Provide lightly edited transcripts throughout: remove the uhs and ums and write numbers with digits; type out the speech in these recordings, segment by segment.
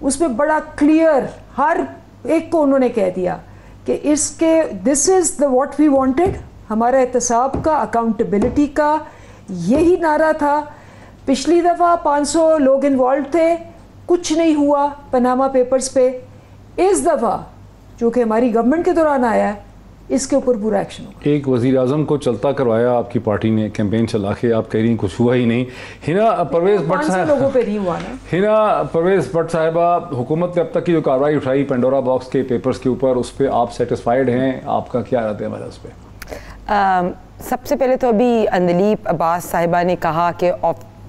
اس میں بڑا کلیئر ہر ایک کو انہوں نے کہہ دیا کہ اس کے دس از دا واٹ وی وانٹیڈ. ہمارا احتساب کا, اکاؤنٹیبلٹی کا یہی نعرہ تھا. پچھلی دفعہ 500 لوگ انوالو تھے, کچھ نہیں ہوا پاناما پیپرز پہ. اس دفعہ جو کہ ہماری گورنمنٹ کے دوران آیا ہے, اس کے اوپر پورا ایکشن ہوگا. ایک وزیر اعظم کو چلتا کروایا آپ کی پارٹی نے کیمپین چلا کے, آپ کہہ رہی ہیں کچھ ہوا ہی نہیں. ہنا پرویز بٹ صاحب, لوگوں پہ نہیں ہوا نا. ہنا پرویز بٹ صاحبہ, حکومت نے اب تک کی جو کارروائی اٹھائی پینڈورا باکس کے پیپرز کے اوپر, اس پہ آپ سیٹسفائیڈ ہیں؟ آپ کا کیا رد عمل ہے اس پہ؟ سب سے پہلے تو ابھی اندلیپ عباس صاحبہ نے کہا کہ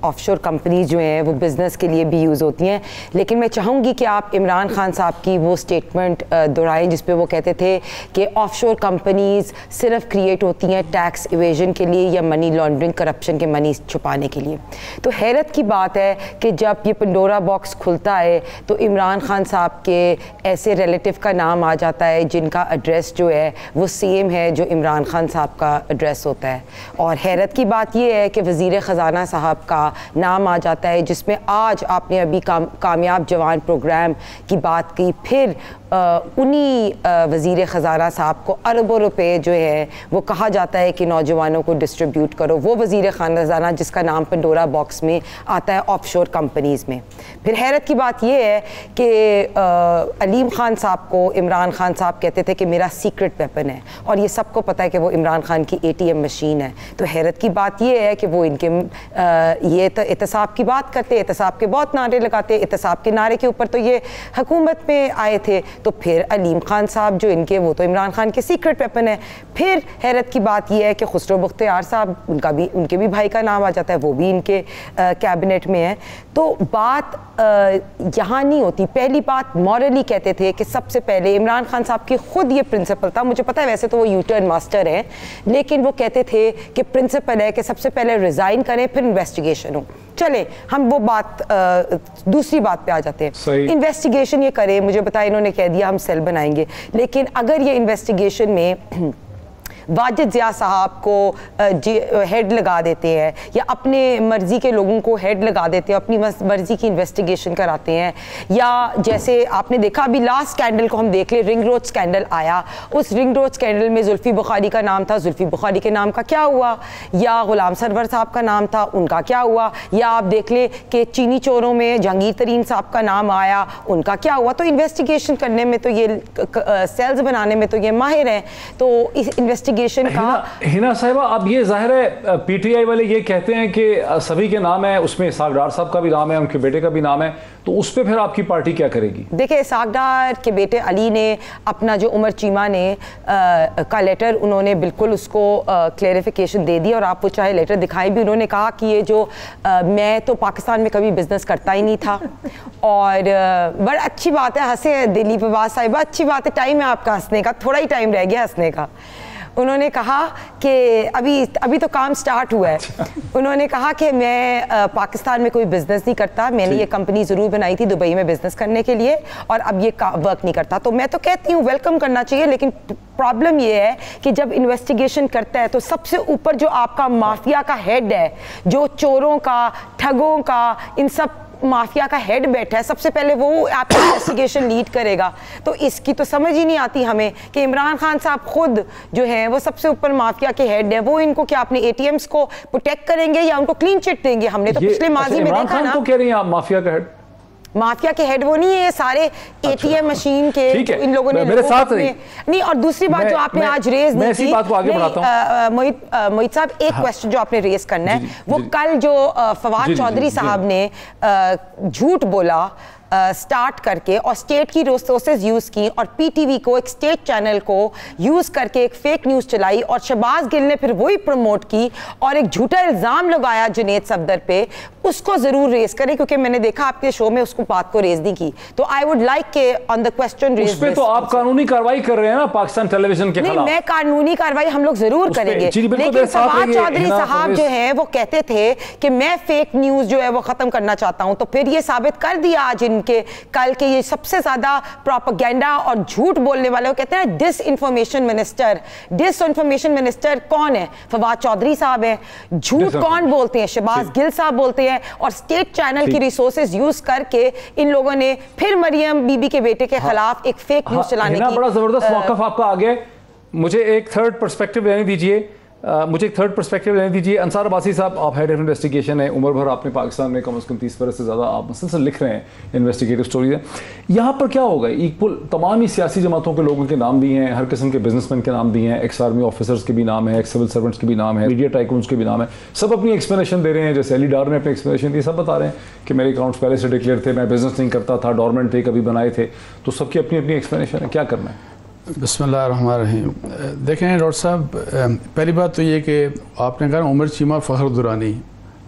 آف شور کمپنیز جو ہیں وہ بزنس کے لیے بھی یوز ہوتی ہیں, لیکن میں چاہوں گی کہ آپ عمران خان صاحب کی وہ اسٹیٹمنٹ دہرائیں جس پہ وہ کہتے تھے کہ آف شور کمپنیز صرف کریٹ ہوتی ہیں ٹیکس ایویژن کے لیے یا منی لانڈرنگ, کرپشن کے منی چھپانے کے لیے. تو حیرت کی بات ہے کہ جب یہ پنڈورا باکس کھلتا ہے تو عمران خان صاحب کے ایسے ریلیٹیو کا نام آ جاتا ہے جن کا ایڈریس جو ہے وہ سیم ہے جو عمران خان صاحب کا ایڈریس ہوتا ہے. اور حیرت کی بات یہ ہے کہ وزیر خزانہ صاحب کا نام آ جاتا ہے, جس میں آج آپ نے ابھی کامیاب جوان پروگرام کی بات کی, پھر انہی وزیر خزانہ صاحب کو اربوں روپے جو ہے وہ کہا جاتا ہے کہ نوجوانوں کو ڈسٹریبیوٹ کرو. وہ وزیر خزانہ جس کا نام پنڈورا باکس میں آتا ہے آف شور کمپنیز میں. پھر حیرت کی بات یہ ہے کہ علیم خان صاحب کو عمران خان صاحب کہتے تھے کہ میرا سیکرٹ ویپن ہے, اور یہ سب کو پتہ ہے کہ وہ عمران خان کی ATM مشین ہے. تو حیرت کی بات یہ ہے کہ وہ ان کے یہ احتساب کی بات کرتے, احتساب کے بہت نعرے لگاتے, احتساب کے نعرے کے اوپر تو یہ حکومت میں آئے تھے. تو پھر علیم خان صاحب جو ان کے, وہ تو عمران خان کے سیکرٹ ویپن ہے. پھر حیرت کی بات یہ ہے کہ خسرو بختیار صاحب, ان کے بھی بھائی کا نام آ جاتا ہے, وہ بھی ان کے کیبنٹ میں ہے. تو بات یہاں نہیں ہوتی. پہلی بات مورلی کہتے تھے کہ سب سے پہلے عمران خان صاحب کی خود یہ پرنسپل تھا, مجھے پتا ہے ویسے تو وہ یو ٹرن ماسٹر ہیں, لیکن وہ کہتے تھے کہ پرنسپل ہے کہ سب سے پہلے ریزائن کریں پھر انویسٹیگیشن ہو. چلیں ہم وہ بات دوسری بات پہ آ جاتے ہیں. انویسٹیگیشن یہ کریں, مجھے بتایا انہوں نے کہہ دیا ہم سیل بنائیں گے, لیکن اگر یہ انویسٹیگیشن میں واجد ضیاء صاحب کو ہیڈ لگا دیتے ہیں یا اپنے مرضی کے لوگوں کو ہیڈ لگا دیتے ہیں, اپنی مرضی کی انویسٹیگیشن کراتے ہیں, یا جیسے آپ نے دیکھا ابھی لاسٹ اسکینڈل کو ہم دیکھ لیں, رنگ روڈ اسکینڈل آیا, اس رنگ روڈ اسکینڈل میں زلفی بخاری کا نام تھا, زلفی بخاری کے نام کا کیا ہوا, یا غلام سرور صاحب کا نام تھا, ان کا کیا ہوا, یا آپ دیکھ لیں کہ چینی چوروں میں جہانگیر ترین صاحب کا نام آیا, ان کا کیا ہوا. تو انویسٹیگیشن کرنے میں تو یہ سیلز بنانے میں تو یہ ماہر ہیں. تو اس انویسٹیگیشن ہنا صاحبہ, اب یہ ظاہر ہے پی ٹی آئی والے یہ کہتے ہیں کہ سبھی کے نام ہیں, اس میں اسحاق ڈار صاحب کا بھی نام ہے, ان کے بیٹے کا بھی نام ہے, تو اس پہ پھر آپ کی پارٹی کیا کرے گی؟ دیکھیں اسحاق ڈار کے بیٹے علی نے اپنا جو عمر چیمہ نے کا لیٹر, انہوں نے بالکل اس کو کلیریفیکیشن دے دی, اور آپ وہ چاہے لیٹر دکھائیں بھی, انہوں نے کہا کہ یہ جو میں تو پاکستان میں کبھی بزنس کرتا ہی نہیں تھا. اور بڑا اچھی بات ہے, ہنسے دلیپ عباس صاحبہ, اچھی بات ہے, ٹائم ہے آپ کا ہنسنے کا, تھوڑا ہی ٹائم رہ گیا ہنسنے کا. انہوں نے کہا کہ ابھی تو کام سٹارٹ ہوا ہے. انہوں نے کہا کہ میں پاکستان میں کوئی بزنس نہیں کرتا, میں نے یہ کمپنی ضرور بنائی تھی دبئی میں بزنس کرنے کے لیے, اور اب یہ ورک نہیں کرتا. تو میں تو کہتی ہوں ویلکم کرنا چاہیے, لیکن پرابلم یہ ہے کہ جب انویسٹیگیشن کرتا ہے تو سب سے اوپر جو آپ کا مافیا کا ہیڈ ہے, جو چوروں کا, ٹھگوں کا, ان سب مافیا کا ہیڈ بیٹھا ہے, سب سے پہلے وہ آپ کی انویسٹیگیشن لیڈ کرے گا. تو اس کی تو سمجھ ہی نہیں آتی ہمیں کہ عمران خان صاحب خود جو ہیں وہ سب سے اوپر مافیا کے ہیڈ ہیں, وہ ان کو کیا اپنے ATMs کو پروٹیکٹ کریں گے یا ان کو کلین چٹ دیں گے؟ ہم نے تو پچھلے ماضی میں دیکھا نا. تو کہہ رہی ہیں آپ مافیا کا ہیڈ, مافیا کے ہیڈ وہ نہیں ہے, سارے ATM مشین کے ان لوگوں نے میرے ساتھ نہیں. اور دوسری بات جو آپ نے آج ریز نہیں کی, موہت صاحب ایک کوشچن جو آپ نے ریز کرنا ہے, وہ کل جو فواد چودھری صاحب نے جھوٹ بولا سٹارٹ کر کے اور اسٹیٹ کی ریسورسز یوز کی اور پی ٹی وی کو ایک اسٹیٹ چینل کو یوز کر کے ایک فیک نیوز چلائی, اور شہباز گل نے پھر وہی پروموٹ کی اور ایک جھوٹا الزام لگایا جنید صفدر پہ, اس کو ضرور ریز کریں, کیونکہ میں نے دیکھا آپ کے شو میں اس کو بات کو ریز نہیں کی. تو آئی ووڈ لائک کہ آن دا کوسچن ریز, اس پہ تو آپ قانونی کاروائی کر رہے ہیں نا پاکستان ٹیلی ویژن کے خلاف. نہیں, میں قانونی کاروائی ہم لوگ ضرور کریں گے, لیکن فواد چودھری صاحب جو ہیں وہ کہتے تھے کہ میں فیک نیوز جو ہے وہ ختم کرنا چاہتا ہوں. تو پھر یہ ثابت کر دیا آج ان کے کل کے یہ سب سے زیادہ پروپیگنڈا اور جھوٹ بولنے والے, وہ کہتے ہیں ڈس انفارمیشن منسٹر. ڈس انفارمیشن منسٹر کون ہے؟ فواد چودھری صاحب ہیں. جھوٹ کون بولتے ہیں؟ شہباز گل صاحب بولتے ہیں. اور اسٹیٹ چینل کی ریسورسز یوز کر کے ان لوگوں نے پھر مریم بی بی کے بیٹے کے خلاف ایک فیک نیوز چلانے کی. بڑا زبردست موقف آپ کا آ گیا. مجھے ایک تھرڈ پرسپیکٹو لینے دیجیے. انصار عباسی صاحب, آپ ہیڈ آف انویسٹیگیشن ہیں, عمر بھر آپ نے پاکستان میں کم از کم 30 برس سے زیادہ آپ مسلسل لکھ رہے ہیں, انویسٹیگیٹو سٹوریز ہیں. یہاں پر کیا ہوگا, ایکول تمام ہی سیاسی جماعتوں کے لوگوں کے نام بھی ہیں, ہر قسم کے بزنس مین کے نام بھی ہیں, ایکس آرمی آفیسرز کے بھی نام ہیں, ایکس سول سرونٹس کے بھی نام ہیں, میڈیا ٹائکونز کے بھی نام ہیں. سب اپنی ایکسپلینیشن دے رہے ہیں. جیسے علی ڈار نے اپنی ایکسپلینیشن دی, سب بتا رہے ہیں کہ میرے اکاؤنٹس پہلے سے ڈکلیئر تھے, میں بزنس نہیں کرتا تھا, ڈورمنٹ تھے, کبھی بنائے تھے. تو سب کی اپنی اپنی ایکسپلینیشن ہے. کیا کرنا ہے؟ بسم اللہ الرحمن الرحیم. دیکھیں ڈاکٹر صاحب, پہلی بات تو یہ کہ آپ نے کہا عمر چیمہ, فخر درانی,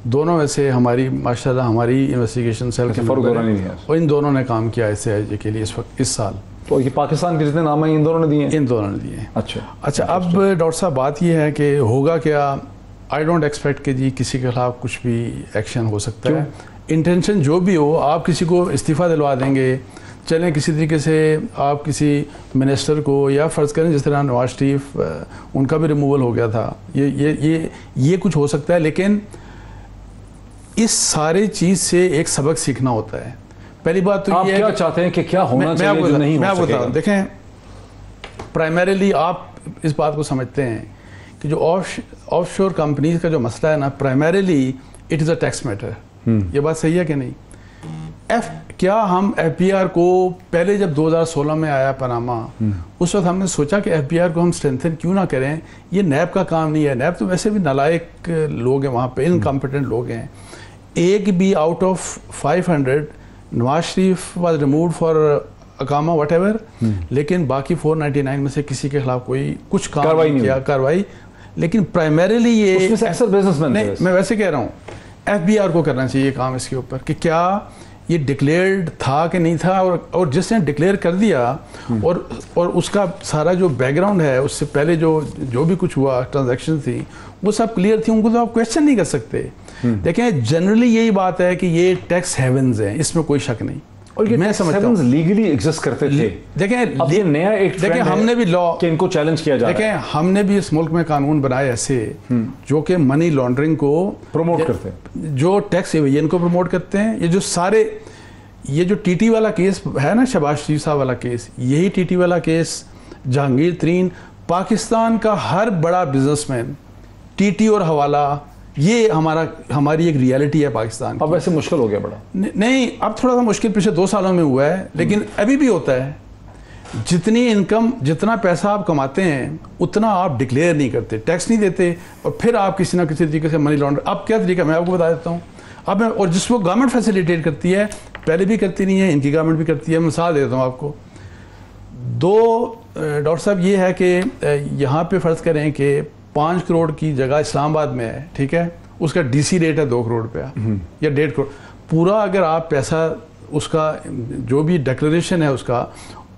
دونوں ویسے ہماری ماشاءاللہ ہماری انویسٹیگیشن سیل کے فخر درانی بھی ہیں, اور ان دونوں نے کام کیا اس آئی جے کے لیے اس سال. تو یہ پاکستان کے جتنے نام ہیں ان دونوں نے دیے ہیں؟ ان دونوں نے دیے ہیں. اچھا اب ڈاکٹر صاحب بات یہ ہے کہ ہوگا کیا, آئی ڈونٹ ایکسپیکٹ کہ جی کسی کے خلاف کچھ بھی ایکشن ہو سکتا ہے. انٹینشن جو بھی ہو, آپ کسی کو استعفیٰ دلوا دیں گے, چلیں کسی طریقے سے آپ کسی منسٹر کو, یا فرض کریں جس طرح نواز شریف ان کا بھی ریموول ہو گیا تھا, یہ کچھ ہو سکتا ہے. لیکن اس سارے چیز سے ایک سبق سیکھنا ہوتا ہے. پہلی بات تو یہ ہے, آپ کیا چاہتے ہیں کہ کیا ہونا چاہیے جو نہیں ہو سکے گا؟ دیکھیں, پرائمریلی آپ اس بات کو سمجھتے ہیں کہ جو آف شور کمپنیز کا جو مسئلہ ہے نا, primarily it is a tax matter. یہ بات صحیح ہے کہ نہیں؟ کیا ہم ایف بی آر کو پہلے جب 2016 میں آیا پاناما, اس وقت ہم نے سوچا کہ ایف بی آر کو ہم اسٹرینتھن کیوں نہ کریں, یہ نیب کا کام نہیں ہے. نیب تو ویسے بھی نالائق لوگ ہیں وہاں پہ, انکمپیٹنٹ لوگ ہیں. ایک بھی out of 500 Nawaz Sharif was removed for اقامہ واٹ ایور, لیکن باقی 499 میں سے کسی کے خلاف کوئی کچھ کام نہیں کیا, کاروائی. لیکن پرائمریلی یہ میں ویسے کہہ رہا ہوں ایف بی آر کو کرنا چاہیے کام اس کے اوپر کہ کیا یہ ڈکلیئرڈ تھا کہ نہیں تھا, اور جس نے ڈکلیئر کر دیا اور اس کا سارا جو بیک گراؤنڈ ہے, اس سے پہلے جو بھی کچھ ہوا ٹرانزیکشن تھی وہ سب کلیئر تھی, ان کو تو آپ کویسچن نہیں کر سکتے. دیکھیں جنرلی یہی بات ہے کہ یہ ٹیکس ہیونز ہیں, اس میں کوئی شک نہیں. اور یہ میں سمجھتا ہوں لیگلی ایگزسٹ کرتے تھے. دیکھیں اب یہ نیا ایک دیکھیں ہم نے بھی لا کہ ان کو چیلنج کیا جائے. دیکھیں ہم نے بھی اس ملک میں قانون بنائے ایسے جو کہ منی لانڈرنگ کو پروموٹ کرتے ہیں, جو ٹیکس ایویژن کو پروموٹ کرتے ہیں. یہ جو سارے یہ جو ٹی ٹی والا کیس ہے نا, شہباز شریف صاحب والا کیس, یہی ٹی ٹی والا کیس, جہانگیر ترین, پاکستان کا ہر بڑا بزنس مین ٹی ٹی اور حوالہ, یہ ہماری ایک ریالٹی ہے پاکستان. اب ویسے مشکل ہو گیا بڑا نہیں, اب تھوڑا سا مشکل پچھلے 2 سالوں میں ہوا ہے, لیکن ابھی بھی ہوتا ہے. جتنی انکم, جتنا پیسہ آپ کماتے ہیں اتنا آپ ڈکلیئر نہیں کرتے, ٹیکس نہیں دیتے, اور پھر آپ کسی نہ کسی طریقے سے منی لانڈر. اب کیا طریقہ میں آپ کو بتا دیتا ہوں. اب اور جس کو گورنمنٹ فیسیلیٹیٹ کرتی ہے, پہلے بھی کرتی نہیں ہے, ان کی گورنمنٹ بھی کرتی ہے. مثال دیتا ہوں آپ کو. ڈاکٹر صاحب یہ ہے کہ یہاں پہ فرض کریں کہ 5 کروڑ کی جگہ اسلام آباد میں ہے, ٹھیک ہے, اس کا ڈی سی ریٹ ہے 2 کروڑ روپیہ یا 1.5 کروڑ. پورا اگر آپ پیسہ اس کا جو بھی ڈکلیریشن ہے اس کا,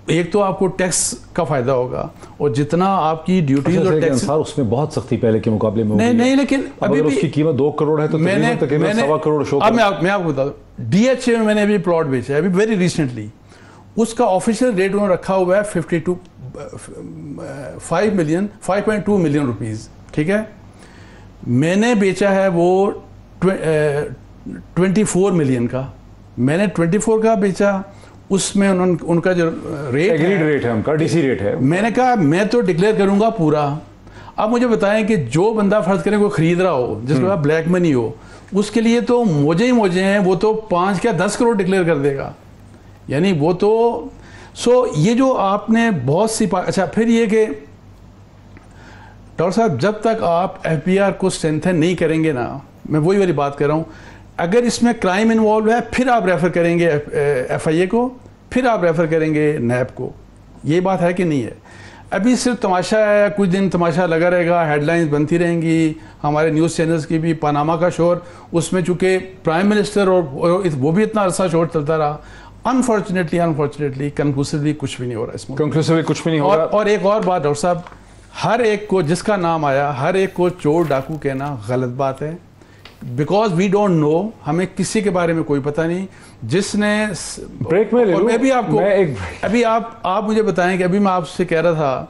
ایک تو آپ کو ٹیکس کا فائدہ ہوگا, اور جتنا آپ کی ڈیوٹیز اور ٹیکس, اس میں بہت سختی پہلے کے مقابلے میں نہیں, لیکن ابھی بھی اس کی قیمت 2 کروڑ ہے تو تقریباً 1.25 کروڑ شو. اب میں آپ کو بتا دوں, ڈی ایچ اے میں میں نے ابھی پلاٹ بیچا ہے ابھی ویری ریسنٹلی, اس کا آفیشیل ریٹ انہوں نے رکھا ہوا ہے 5.2 ملین روپیز, ٹھیک ہے. میں نے بیچا ہے وہ 24 ملین کا, میں نے 24 کا بیچا. اس میں ان کا جو ریٹ ہے ان کا ڈی سی ریٹ ہے, میں نے کہا میں تو ڈکلیئر کروں گا پورا. اب مجھے بتائیں کہ جو بندہ فرض کریں کوئی خرید رہا ہو جس کے پاس بلیک منی ہو, اس کے لیے تو موجے ہی موجے ہیں, وہ تو 5 کیا 10 کروڑ ڈکلیئر کر دے گا. یعنی وہ تو یہ جو آپ نے بہت سی اچھا پھر یہ کہ ڈاکٹر صاحب جب تک آپ ایف بی آر کو اسٹرینتھن نہیں کریں گے نا, میں وہی والی بات کر رہا ہوں, اگر اس میں کرائم انوالو ہے پھر آپ ریفر کریں گے ایف آئی اے کو, پھر آپ ریفر کریں گے نیب کو. یہ بات ہے کہ نہیں ہے؟ ابھی صرف تماشا ہے, کچھ دن تماشا لگا رہے گا, ہیڈ لائنز بنتی رہیں گی, ہمارے نیوز چینلز کی بھی. پاناما کا شور, اس میں چونکہ پرائم منسٹر اور وہ بھی اتنا عرصہ شور چلتا رہا, انفارچونیٹلی کنکلوسیولی کچھ بھی نہیں ہو رہا اس میں, کچھ بھی نہیں ہو رہا. اور ایک اور بات ڈاکٹر صاحب, ہر ایک کو جس کا نام آیا ہر ایک کو چور ڈاکو کہنا غلط بات ہے, بیکاز وی ڈونٹ نو, ہمیں کسی کے بارے میں کوئی پتہ نہیں. جس نے بریک میں اور میں بھی آپ کو ابھی آپ مجھے بتائیں کہ ابھی میں آپ سے کہہ رہا تھا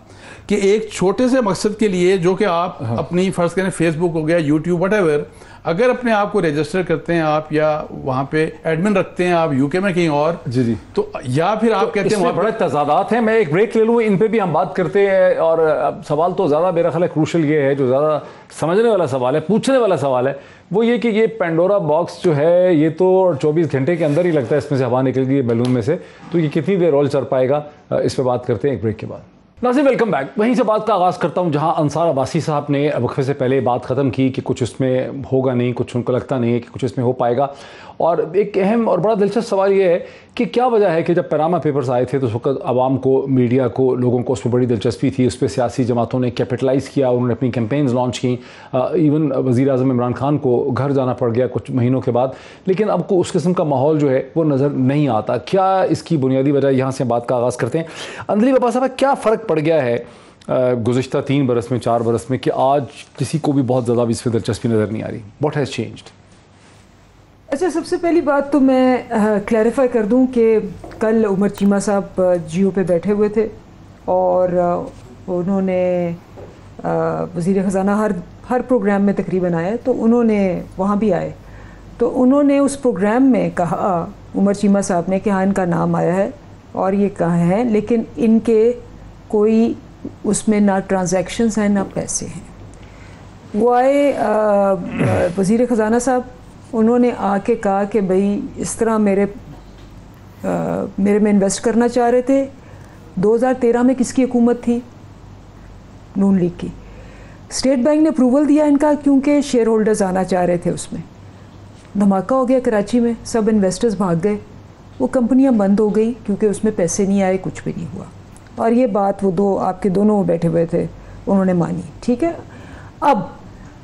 کہ ایک چھوٹے سے مقصد کے لیے جو کہ آپ اپنی فرض کریں فیس بک ہو گیا, یوٹیوب وٹ ایور, اگر اپنے آپ کو رجسٹر کرتے ہیں آپ یا وہاں پہ ایڈمن رکھتے ہیں آپ یو کے میں کہیں اور جی تو یا پھر آپ کہتے ہیں وہاں بڑے تضادات ہیں. میں ایک بریک لے لوں, ان پہ بھی ہم بات کرتے ہیں. اور سوال تو زیادہ میرا خیال ہے کروشل یہ ہے, جو زیادہ سمجھنے والا سوال ہے, پوچھنے والا سوال ہے, وہ یہ کہ یہ پینڈورا باکس جو ہے یہ تو 24 گھنٹے کے اندر ہی لگتا ہے اس میں سے ہوا نکل گئی بیلون میں سے, تو یہ کتنی دیر رول چل پائے گا, اس پہ بات کرتے ہیں ایک بریک کے بعد. ناظرین ویلکم بیک. وہیں سے بات کا آغاز کرتا ہوں جہاں انصار عباسی صاحب نے وقفے سے پہلے بات ختم کی کہ کچھ اس میں ہوگا نہیں, کچھ ان کو لگتا نہیں ہے کہ کچھ اس میں ہو پائے گا. اور ایک اہم اور بڑا دلچسپ سوال یہ ہے کہ کیا وجہ ہے کہ جب پیراما پیپرز آئے تھے تو اس وقت عوام کو, میڈیا کو, لوگوں کو اس میں بڑی دلچسپی تھی, اس پہ سیاسی جماعتوں نے کیپٹلائز کیا, انہوں نے اپنی کیمپینز لانچ کیں, ایون وزیر اعظم عمران خان کو گھر جانا پڑ گیا کچھ مہینوں کے بعد, لیکن اب کو اس قسم کا ماحول جو ہے وہ نظر نہیں آتا. کیا اس کی بنیادی وجہ, یہاں سے بات کا آغاز کرتے ہیں. اندلیب عباس صاحب, کیا فرق پڑ گیا ہے گزشتہ 3 برس میں, 4 برس میں, کہ آج کسی کو بھی بہت زیادہ اس میں دلچسپی نظر نہیں آ رہی؟ What has changed? اچھا, سب سے پہلی بات تو میں کلیریفائی کر دوں کہ کل عمر چیمہ صاحب جیو پہ بیٹھے ہوئے تھے اور انہوں نے وزیر خزانہ ہر پروگرام میں تقریباً آئے, تو انہوں نے وہاں بھی آئے, تو انہوں نے اس پروگرام میں کہا عمر چیمہ صاحب نے کہ ہاں ان کا نام آیا ہے اور یہ کہاں ہیں, لیکن ان کے کوئی اس میں نہ ٹرانزیکشنز ہیں نہ پیسے ہیں. وہ آئے وزیر خزانہ صاحب, انہوں نے آ کے کہا کہ بھئی اس طرح میرے میں انویسٹ کرنا چاہ رہے تھے. 2013 میں کس کی حکومت تھی؟ نون لیگ کی. اسٹیٹ بینک نے اپروول دیا ان کا کیونکہ شیئر ہولڈرز آنا چاہ رہے تھے. اس میں دھماکہ ہو گیا کراچی میں, سب انویسٹرز بھاگ گئے, وہ کمپنیاں بند ہو گئی کیونکہ اس میں پیسے نہیں آئے, کچھ بھی نہیں ہوا. اور یہ بات وہ آپ کے دونوں بیٹھے ہوئے تھے انہوں نے مانی, ٹھیک ہے. اب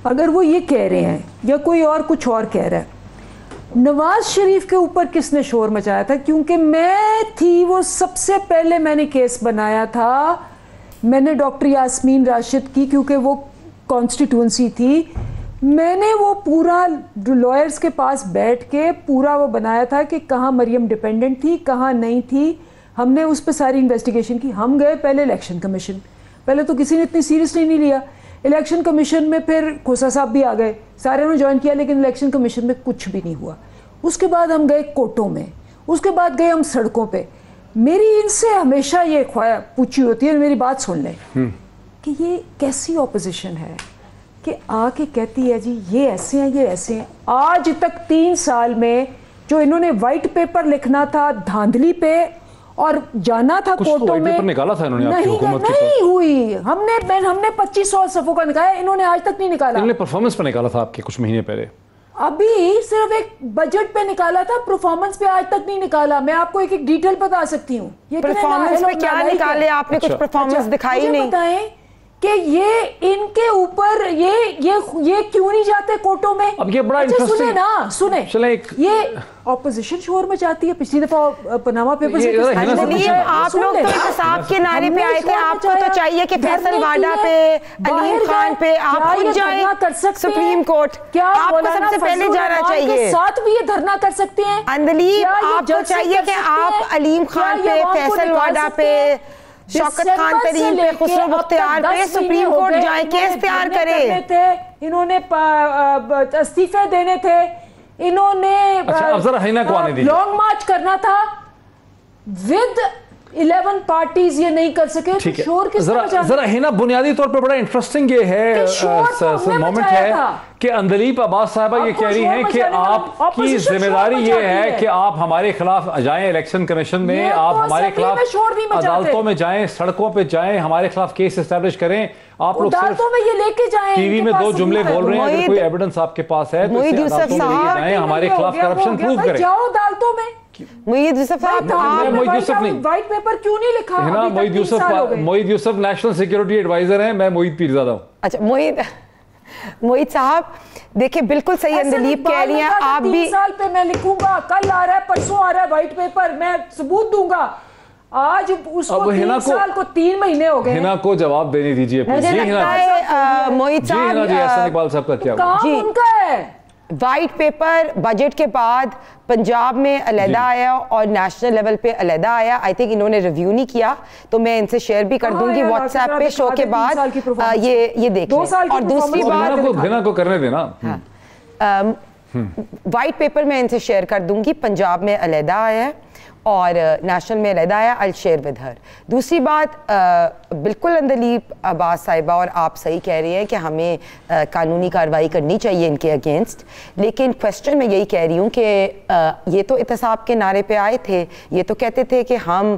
اگر وہ یہ کہہ رہے ہیں یا کوئی اور کچھ اور کہہ رہا ہے, نواز شریف کے اوپر کس نے شور مچایا تھا؟ کیونکہ میں تھی وہ سب سے پہلے میں نے کیس بنایا تھا, میں نے ڈاکٹر یاسمین راشد کی, کیونکہ وہ کانسٹیٹوئنسی تھی, میں نے وہ پورا لائرز کے پاس بیٹھ کے پورا وہ بنایا تھا کہ کہاں مریم ڈیپینڈنٹ تھی کہاں نہیں تھی. ہم نے اس پہ ساری انویسٹیگیشن کی. ہم گئے پہلے الیکشن کمیشن, پہلے تو کسی نے اتنی سیریسلی نہیں لیا. الیکشن کمیشن میں پھر کھوسا صاحب بھی آ گئے, سارے نے جوائن کیا, لیکن الیکشن کمیشن میں کچھ بھی نہیں ہوا. اس کے بعد ہم گئے کورٹوں میں, اس کے بعد گئے ہم سڑکوں پہ. میری ان سے ہمیشہ یہ خواہش پوچھی ہوتی ہے, میری بات سن لیں, کہ یہ کیسی اپوزیشن ہے کہ آ کے کہتی ہے جی یہ ایسے ہیں یہ ایسے ہیں. آج تک 3 سال میں جو انہوں نے وائٹ پیپر لکھنا تھا دھاندلی پہ اور جانا تھا کورٹوں میں, نکالا تھا انہوں نے آپ کی حکومت کی, نہیں ہوئی. ہم نے 2500 صفوں کا نکالا, انہوں نے آج تک نہیں نکالا. انہوں نے پرفارمنس پہ نکالا تھا آپ کے کچھ مہینے پہلے, ابھی صرف ایک بجٹ پہ نکالا تھا, پرفارمنس پہ آج تک نہیں نکالا. میں آپ کو ایک ڈیٹیل بتا سکتی ہوں. یہ پرفارمنس پہ کیا نکالے آپ نے؟ کچھ پرفارمنس دکھائی نہیں. بتائیں کہ یہ ان کے اوپر یہ کیوں نہیں جاتے کورٹوں میں؟ اب یہ بڑا انٹرسٹنگ, سنیں نا, سنیں, یہ اپوزیشن شور مچاتی ہے. پچھلی دفعہ پناما پیپرز آپ لوگ تو احتساب کے نعرے پہ آئے تھے, آپ کو تو چاہیے کہ فیصل واڈا پہ, علیم خان پہ آپ خود جائیں سپریم کورٹ. آپ کو سب سے پہلے جانا چاہیے. ساتھ بھی یہ دھرنا کر سکتے ہیں. اندلیب آپ کو چاہیے کہ آپ علیم خان پہ, فیصل واڈا پہ, شوکت خان ترین پہ, خسرو بختیار پہ سپریم کورٹ جائیں, کیس تیار کریں. انہوں نے استعفے دینے تھے, انہوں نے لانگ مارچ کرنا تھا ود 11 پارٹیز, یہ نہیں کر سکے. شور کس طرح ذرا ہینا بنیادی طور پہ بڑا انٹرسٹنگ یہ ہے مومنٹ ہے کہ اندلیب عباس صاحبہ یہ کہہ رہی ہیں کہ آپ کی ذمہ داری یہ ہے کہ آپ ہمارے خلاف جائیں الیکشن کمیشن میں, آپ ہمارے خلاف عدالتوں میں جائیں, سڑکوں پہ جائیں, ہمارے خلاف کیس اسٹیبلش کریں. آپ لوگ صرف ٹی وی میں 2 جملے بول رہے ہیں, اگر کوئی ایویڈنس آپ کے پاس ہے تو اسے عدالتوں میں لے کے جائیں, ہمارے خلاف کرپشن پروو کریں. جاؤ عدالتوں میں. معید یوسف وائٹ پیپر کیوں نہیں لکھا؟ معید یوسف نیشنل سیکیورٹی ایڈوائزر ہیں, میں معید پیرزادہ ہوں. اچھا معید صاحب دیکھیں بالکل صحیح اندلیب کہہ رہی ہیں. آپ بھی 3 سال پہ میں لکھوں گا, کل آ رہا ہے, پرسوں آ رہا ہے وائٹ پیپر, میں ثبوت دوں گا. آج اس کو 3 سال کو 3 مہینے ہو گئے. ہینا کو جواب دینے دیجیے. مجھے لگتا ہے معید صاحب, جی احسان اقبال صاحب کا کیا کام ان کا ہے. وائٹ پیپر بجٹ کے بعد پنجاب میں علیحدہ آیا اور نیشنل لیول پہ علیحدہ آیا. آئی تھنک انہوں نے ریویو نہیں کیا, تو میں ان سے شیئر بھی کر دوں گی واٹس ایپ پہ شو کے بعد, یہ دیکھ لیں. اور دوسری بات ہینا کو کرنے دینا. وائٹ پیپر میں ان سے شیئر کر دوں گی, پنجاب میں علیحدہ آیا ہے اور نیشنل میں علیحدہ آیا, I'll share with her. دوسری بات, بالکل اندلیب عباس صاحبہ اور آپ صحیح کہہ رہے ہیں کہ ہمیں قانونی کارروائی کرنی چاہیے ان کے اگینسٹ, لیکن کویسچن میں یہی کہہ رہی ہوں کہ یہ تو احتساب کے نعرے پہ آئے تھے, یہ تو کہتے تھے کہ ہم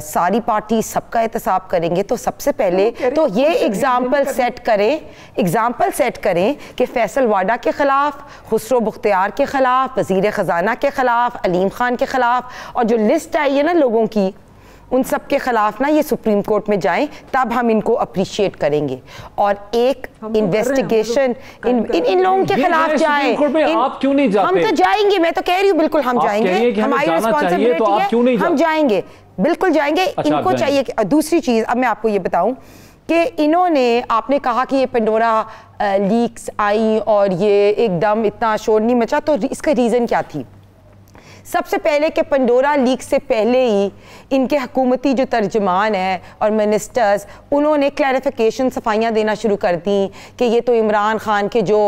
ساری پارٹی سب کا احتساب کریں گے, تو سب سے پہلے تو یہ ایگزامپل سیٹ کریں کہ فیصل واڈا کے خلاف, خسرو بختیار کے خلاف, وزیر خزانہ کے خلاف, علیم خان کے خلاف, اور جو لسٹ آئی ہے نا لوگوں کی, ان سب کے خلاف نا یہ سپریم کورٹ میں جائیں, تب ہم ان کو اپریشیٹ کریں گے. اور ایک انویسٹیگیشن ان لوگوں کے خلاف جائیں. آپ کیوں نہیں جاتے؟ ہم تو جائیں گے, میں تو کہہ رہی ہوں بالکل ہم جائیں گے, ہماری رسپانسبلٹی ہے, ہم جائیں گے, بالکل جائیں گے. ان کو چاہیے. دوسری چیز اب میں آپ کو یہ بتاؤں کہ انہوں نے, آپ نے کہا کہ یہ پنڈورا لیکس آئی اور یہ ایک دم اتنا شور نہیں مچا, تو اس کا ریزن کیا تھی؟ سب سے پہلے کہ پنڈورا لیک سے پہلے ہی ان کے حکومتی جو ترجمان ہیں اور منسٹرز, انہوں نے کلیریفیکیشن صفائیاں دینا شروع کر دیں کہ یہ تو عمران خان کے جو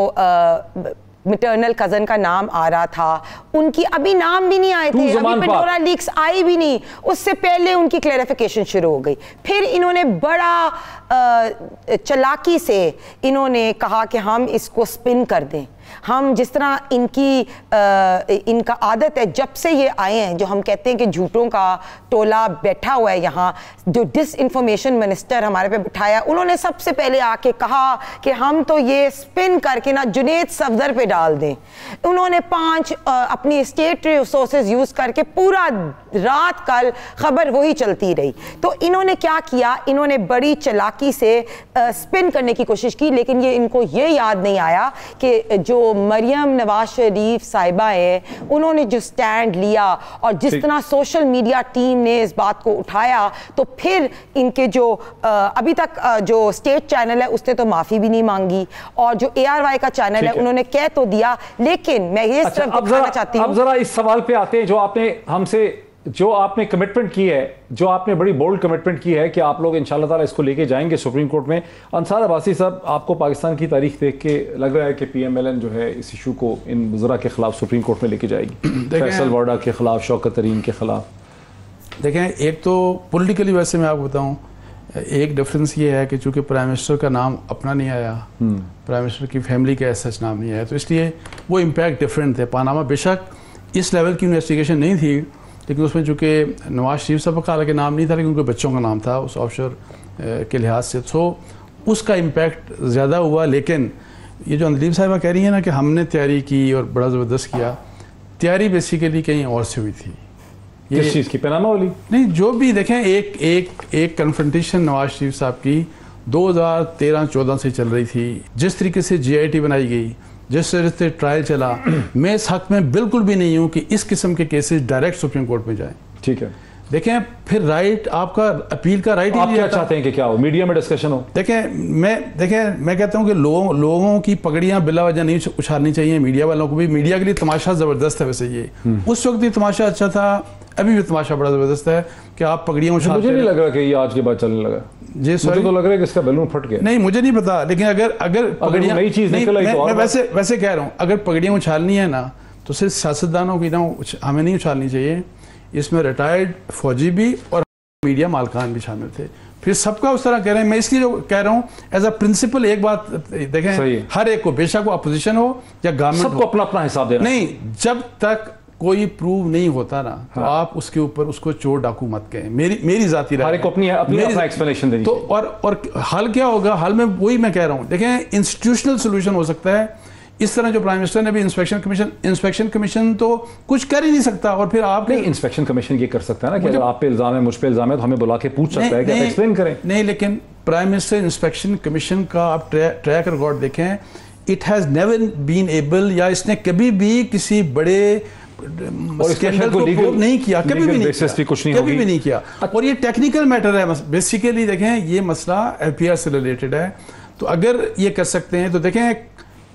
مٹرنل کزن کا نام آ رہا تھا, ان کی ابھی نام بھی نہیں آئے تھے, ابھی پنڈورا لیکس آئی بھی نہیں, اس سے پہلے ان کی کلیریفیکیشن شروع ہو گئی. پھر انہوں نے بڑا چلاکی سے انہوں نے کہا کہ ہم اس کو سپن کر دیں. ہم جس طرح ان کا عادت ہے جب سے یہ آئے ہیں, جو ہم کہتے ہیں کہ جھوٹوں کا ٹولہ بیٹھا ہوا ہے یہاں, جو ڈس انفارمیشن منسٹر ہمارے پہ بٹھایا, انہوں نے سب سے پہلے آ کے کہا کہ ہم تو یہ سپن کر کے نا جنید صفدر پہ ڈال دیں. انہوں نے 5 اپنی اسٹیٹ ریسورسز یوز کر کے پورا رات کل خبر وہی چلتی رہی. تو انہوں نے کیا کیا, انہوں نے بڑی چلاکی سے سپن کرنے کی کوشش کی, لیکن یہ ان کو یہ یاد نہیں آیا کہ جو مریم نواز شریف صاحبہ ہیں, انہوں نے جو سٹینڈ لیا اور جس طرح سوشل میڈیا ٹیم نے اس بات کو اٹھایا, تو پھر ان کے جو ابھی تک جو اسٹیٹ چینل ہے اس نے تو معافی بھی نہیں مانگی, اور جو ARY کا چینل ہے انہوں نے کہہ تو دیا, لیکن میں یہ صرف دکھانا چاہتی ہوں. اب ذرا اس سوال پہ آتے ہیں, جو آپ نے ہم سے جو آپ نے کمٹمنٹ کی ہے, جو آپ نے بڑی بولڈ کمٹمنٹ کی ہے کہ آپ لوگ انشاءاللہ تعالیٰ اس کو لے کے جائیں گے سپریم کورٹ میں. انصار عباسی صاحب, آپ کو پاکستان کی تاریخ دیکھ کے لگ رہا ہے کہ PMLN جو ہے اس ایشو کو ان وزراء کے خلاف سپریم کورٹ میں لے کے جائے گی, فیصل واڈا کے خلاف, شوکت ترین کے خلاف؟ دیکھیں, ایک تو پولیٹیکلی ویسے میں آپ کو بتاؤں, ایک ڈفرینس یہ ہے کہ چونکہ پرائم منسٹر کا نام اپنا نہیں آیا, پرائم منسٹر کی فیملی کا ایسا نام نہیں آیا, تو اس لیے وہ امپیکٹ ڈفرینٹ ہے. پاناما بے شک اس لیول کی انویسٹیگیشن نہیں تھی, لیکن اس میں چونکہ نواز شریف صاحب کا حالانکہ نام نہیں تھا, لیکن ان کے بچوں کا نام تھا اس آف شور کے لحاظ سے, تو اس کا امپیکٹ زیادہ ہوا. لیکن یہ جو اندلیب صاحبہ کہہ رہی ہیں نا کہ ہم نے تیاری کی اور بڑا زبردست کیا, تیاری بیسیکلی کہیں اور سے ہوئی تھی. کس چیز کی؟ پاناما والی نہیں, جو بھی دیکھیں, ایک کنفرنٹیشن نواز شریف صاحب کی 2013-14 سے چل رہی تھی, جس طریقے سے GIT بنائی گئی, جس طرح سے ٹرائل چلا, میں اس حق میں بالکل بھی نہیں ہوں کہ اس قسم کے کیسز ڈائریکٹ سپریم کورٹ میں جائیں. ٹھیک ہے, دیکھیں پھر رائٹ آپ کا اپیل کا رائٹ, آپ کیا چاہتے ہیں کہ کیا ہو, میڈیا میں ڈسکشن ہو؟ دیکھیں میں کہتا ہوں کہ لوگوں کی پگڑیاں بلا وجہ نہیں اچھالنی چاہیے. میڈیا والوں کو بھی, میڈیا کے لیے تماشا زبردست ہے ویسے, یہ اس وقت بھی تماشا اچھا تھا, ابھی بھی تماشا بڑا زبردست ہے کہ آپ پگڑیاں اچھالتے. مجھے نہیں لگ رہا کہ یہ آج کے بعد چلنے لگا. جی مجھے تو لگ رہا ہے کہ اس کا بیلون پھٹ گیا. نہیں, مجھے نہیں پتا, لیکن اگر پگڑیاں نئی چیز نکل آئی تو میں ویسے کہہ رہا ہوں, اگر پگڑیاں اچھالنی ہے نا تو صرف سیاستدانوں کی نا ہمیں نہیں اچھالنی چاہیے, اس میں ریٹائرڈ فوجی بھی اور میڈیا مالکان بھی شامل تھے. پھر سب کا اس طرح کہہ رہے ہیں, میں اس لیے جو کہہ رہا ہوں ایز اے پرنسپل ایک بات دیکھیں, ہر ایک کو, بے شک وہ اپوزیشن ہو یا گورنمنٹ, سب کو اپنا اپنا حساب دینا. نہیں, جب تک کوئی پروو نہیں ہوتا نا تو آپ اس کے اوپر اس کو چور ڈاکو مت کہیں. میری ذاتی رائے, ہر ایک کو اپنی ایکسپلینیشن دینی تو, اور حل کیا ہوگا, حل میں وہی میں کہہ رہا ہوں. دیکھیں, انسٹیٹیوشنل سولوشن ہو سکتا ہے, اس طرح جو پرائم منسٹر نے بھی انسپیکشن کمیشن تو کچھ کر ہی نہیں سکتا. اور پھر آپ نہیں, انسپیکشن کمیشن یہ کر سکتا ہے نا کہ اگر آپ پہ الزام ہے, مجھ پہ الزام ہے, تو ہمیں بلا کے پوچھ سکتا ہے کہ آپ ایکسپلین کریں. نہیں, لیکن پرائم منسٹر انسپیکشن کمیشن کا آپ ٹریک ریکارڈ دیکھیں, it has never been able, یا اس نے کبھی بھی کسی بڑے اسکینڈل کو نہیں کیا, کبھی بھی نہیں کیا. اور یہ ٹیکنیکل میٹر ہے بیسیکلی. دیکھیں, یہ مسئلہ LPR سے ریلیٹڈ ہے, تو اگر یہ کر سکتے ہیں تو دیکھیں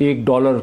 $1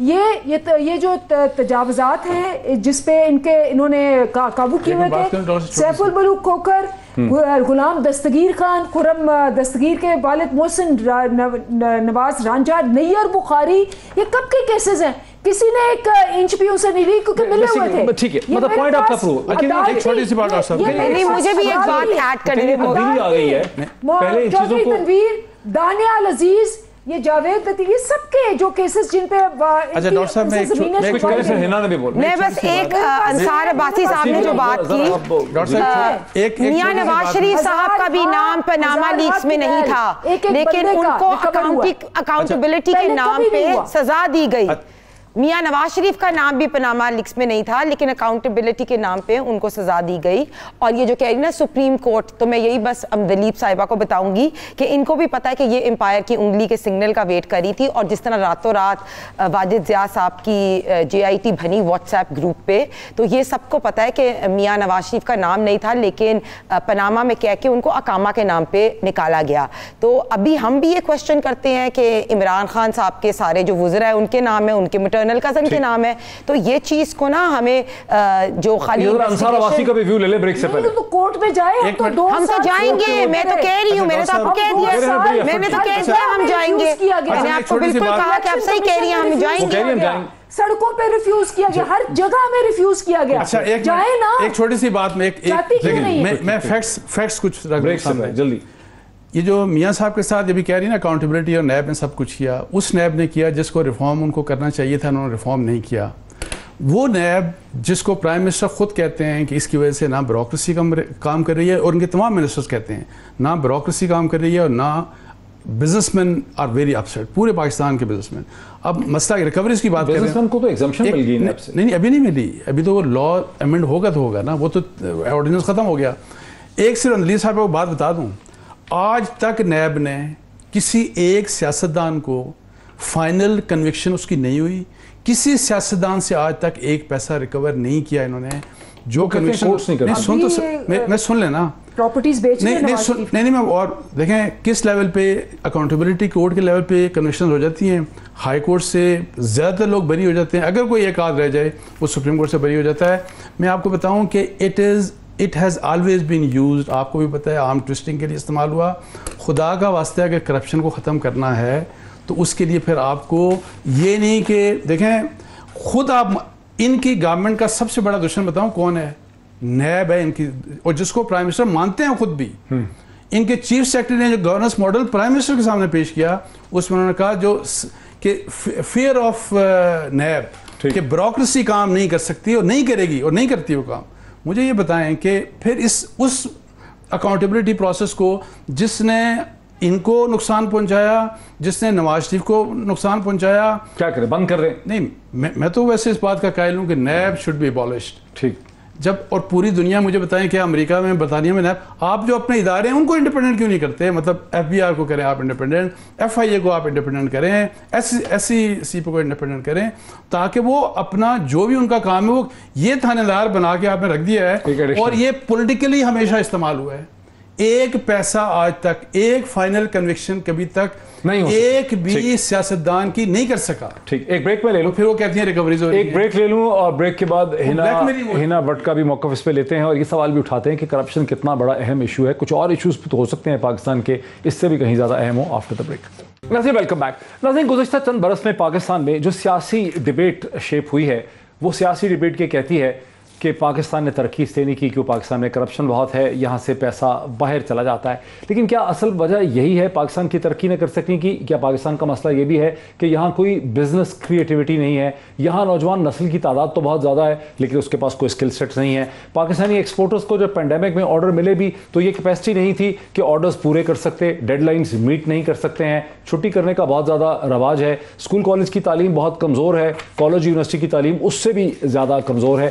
یہ جو تجاوزات ہیں جس پہ انہوں نے قابو کیے ہوئے تھے، سیف الملوک کھوکر، غلام دستگیر خان، خرم دستگیر کے والد محسن نواز رانجھا، نیئر بخاری، یہ کب کے کیسز ہیں؟ کسی نے ایک انچ بھی اسے نہیں لی کیونکہ ملے ہوئے تھے. ٹھیک ہے، مطلب پوائنٹ آپ کا پروو. ایک چھوٹی سی بات ڈاکٹر صاحب، نہیں مجھے بھی ایک بات ایڈ کرنی تبدیلی آ گئی ہے. پہلے ان چیزوں کو تنویر، دانیال عزیز، یہ جاوید لطیف، یہ سب کے جو کیسز جن پہ اچھا ڈاکٹر صاحب میں بس ایک انصار عباسی صاحب نے جو بات کی، میاں نواز شریف صاحب کا بھی نام پاناما لیکس میں نہیں تھا، لیکن ان کو اکاؤنٹیبلٹی کے نام پہ سزا دی گئی. میاں نواز شریف کا نام بھی پاناما لیکس میں نہیں تھا، لیکن اکاؤنٹیبلٹی کے نام پہ ان کو سزا دی گئی. اور یہ جو کہہ رہی نا سپریم کورٹ، تو میں یہی بس دلیپ صاحبہ کو بتاؤں گی کہ ان کو بھی پتہ ہے کہ یہ امپائر کی انگلی کے سگنل کا ویٹ کری تھی. اور جس طرح راتوں رات واجد ضیاء صاحب کی JIT بنی واٹس ایپ گروپ پہ، تو یہ سب کو پتہ ہے کہ میاں نواز شریف کا نام نہیں تھا، لیکن پاناما میں کہہ کے ان کو اقامہ کے نام پہ نکالا گیا. تو ابھی ہم بھی یہ کوشچن کرتے ہیں کہ عمران خان صاحب کے سارے جو وزراء ہیں ان کے نام ہے، ان کے کزن کے نام ہے. تو یہ چیز کو نا ہمیں جو خالی انصار عباسی کا بھی ویو لے لے بریک سے پہلے. تو کورٹ میں جائے، ہم تو جائیں گے. میں تو کہہ رہی ہوں، میں نے تو آپ کو کہہ دیا، میں نے تو کہہ دیا ہم جائیں گے. میں نے آپ کو بالکل کہا کہ آپ صحیح کہہ رہی ہیں، ہم جائیں گے. سڑکوں پہ ریفیوز کیا گیا، ہر جگہ میں ریفیوز کیا گیا. جائیں نا. ایک چھوٹی سی بات میں فیکٹس کچھ بریک سے جلدی. یہ جو میاں صاحب کے ساتھ یہ بھی کہہ رہی ہے نا اکاؤنٹیبلٹی، اور نیب نے سب کچھ کیا، اس نیب نے کیا جس کو ریفارم ان کو کرنا چاہیے تھا، انہوں نے ریفارم نہیں کیا. وہ نیب جس کو پرائم منسٹر خود کہتے ہیں کہ اس کی وجہ سے نہ بیوروکریسی کام کر رہی ہے، اور ان کے تمام منسٹرز کہتے ہیں نہ بیوروکریسی کام کر رہی ہے اور نہ businessmen are very upset, پورے پاکستان کے بزنس مین. اب مسئلہ ریکوریز کی بات کریں، بزنس مین کو تو ایگزمپشن مل گئی نیب سے. نہیں ابھی نہیں ملی، ابھی تو وہ لا امینڈ ہوگا تو ہوگا نا، وہ تو آرڈیننس ختم ہو گیا. ایک صرف اندلی صاحب کو بات بتا دوں، آج تک نیب نے کسی ایک سیاستدان کو فائنل کنوکشن اس کی نہیں ہوئی، کسی سیاستدان سے آج تک ایک پیسہ ریکور نہیں کیا انہوں نے. جو کنوکشن میں سن لینا پراپرٹیز بیچنے نہیں میں، اور دیکھیں کس لیول پہ اکاؤنٹیبلٹی کورٹ کے لیول پہ کنوکشن ہو جاتی ہیں. ہائی کورٹ سے زیادہ تر لوگ بری ہو جاتے ہیں، اگر کوئی ایک آدھ رہ جائے وہ سپریم کورٹ سے بری ہو جاتا ہے. میں آپ کو بتاؤں کہ it has always been used, آپ کو بھی پتہ ہے، آرم ٹوسٹنگ کے لیے استعمال ہوا. خدا کا واسطہ اگر کرپشن کو ختم کرنا ہے تو اس کے لیے پھر آپ کو یہ نہیں کہ دیکھیں خود آپ ان کی گورنمنٹ کا سب سے بڑا دشمن بتاؤں کون ہے؟ نیب ہے ان کی، اور جس کو پرائم منسٹر مانتے ہیں خود بھی. ان کے چیف سیکرٹری نے جو گورننس ماڈل پرائم منسٹر کے سامنے پیش کیا، اس میں انہوں نے کہا جو کہ فیئر آف نیب، کہ بیوروکریسی کام نہیں کر سکتی اور نہیں کرے گی اور نہیں کرتی وہ کام. مجھے یہ بتائیں کہ پھر اس اکاؤنٹیبلٹی پروسیس کو جس نے ان کو نقصان پہنچایا، جس نے نواز شریف کو نقصان پہنچایا، کیا کریں، بند کر رہے ہیں؟ نہیں میں تو ویسے اس بات کا قائل ہوں کہ نیب شوڈ بی ایبولشڈ. ٹھیک. جب اور پوری دنیا مجھے بتائیں کہ امریکہ میں، برطانیہ میں نیب، آپ جو اپنے ادارے ہیں ان کو انڈیپینڈنٹ کیوں نہیں کرتے؟ مطلب FBI کو کریں آپ انڈیپینڈنٹ، FIA کو آپ انڈیپینڈنٹ کریں، SEC کو انڈیپینڈنٹ کریں، تاکہ وہ اپنا جو بھی ان کا کام ہے وہ یہ تھانے دار بنا کے آپ نے رکھ دیا ہے، اور یہ پولیٹیکلی ہمیشہ استعمال ہوا ہے. ایک پیسہ آج تک، ایک فائنل کنوکشن کبھی تک ایک بھی سیاستدان کی نہیں کر سکا. ٹھیک، ایک بریک میں لے لوں، پھر وہ کہتی ہیں ریکوریز ہو رہی ہیں. ایک بریک لے لوں اور بریک کے بعد ہنا بٹ کا بھی موقف اس پہ لیتے ہیں، اور یہ سوال بھی اٹھاتے ہیں کہ کرپشن کتنا بڑا اہم ایشو ہے. کچھ اور ایشوز تو ہو سکتے ہیں پاکستان کے اس سے بھی کہیں زیادہ اہم ہو. After the break. ناظرین ویلکم بیک. ناظرین گزشتہ چند برس میں پاکستان میں جو سیاسی ڈبیٹ شیپ ہوئی ہے، وہ سیاسی ڈبیٹ کے کہتی ہے کہ پاکستان نے ترقی اس لیے نہیں کی کہ پاکستان میں کرپشن بہت ہے، یہاں سے پیسہ باہر چلا جاتا ہے. لیکن کیا اصل وجہ یہی ہے پاکستان کی ترقی نہ کر سکنے کی؟ کیا پاکستان کا مسئلہ یہ بھی ہے کہ یہاں کوئی بزنس کریٹیوٹی نہیں ہے؟ یہاں نوجوان نسل کی تعداد تو بہت زیادہ ہے لیکن اس کے پاس کوئی اسکل سیٹس نہیں ہے. پاکستانی ایکسپورٹرز کو جب پینڈیمک میں آرڈر ملے بھی تو یہ کیپیسٹی نہیں تھی کہ آرڈرز پورے کر سکتے، ڈیڈ لائنز میٹ نہیں کر سکتے ہیں، چھٹی کرنے کا بہت زیادہ رواج ہے، اسکول کالج کی تعلیم بہت کمزور ہے، کالج یونیورسٹی کی تعلیم اس سے بھی زیادہ کمزور ہے.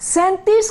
37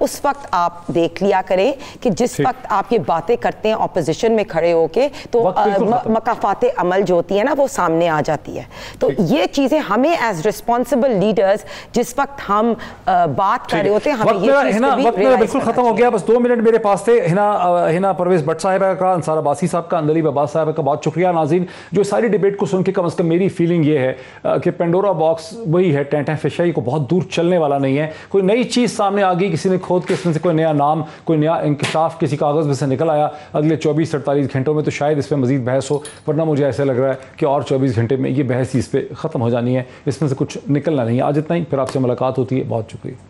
اس وقت آپ دیکھ لیا کریں کہ جس وقت آپ یہ باتیں کرتے ہیں اپوزیشن میں کھڑے ہو کے تو مقافات عمل جو ہوتی ہے نا وہ سامنے آ جاتی ہے. تو یہ چیزیں ہمیں ایز ریسپانسبل لیڈرز جس وقت ہم بات کر رہے ہوتے ہیں ہمیں یہ چیز وقت میرا بالکل ختم ہو گیا. بس 2 منٹ میرے پاس تھے. ہنا پرویز بٹ صاحبہ کا، انصار عباسی صاحب کا، اندلیب عباس صاحبہ کا بہت شکریہ. ناظرین جو ساری ڈیبیٹ کو سن کے کم از کم میری فیلنگ یہ ہے کہ پینڈورا باکس وہی ہے، ٹینٹیں فشائی کو بہت دور چلنے والا نہیں ہے. کوئی نئی چیز سامنے آ گئی، کسی نے کھود کے اس میں سے کوئی نیا نام، کوئی نیا انکشاف کسی کاغذ میں سے نکل آیا اگلے 24-48 گھنٹوں میں، تو شاید اس پہ مزید بحث ہو. ورنہ مجھے ایسا لگ رہا ہے کہ اور 24 گھنٹے میں یہ بحث ہی اس پہ ختم ہو جانی ہے، اس میں سے کچھ نکلنا نہیں ہے. آج اتنا ہی، پھر آپ سے ملاقات ہوتی ہے. بہت شکریہ.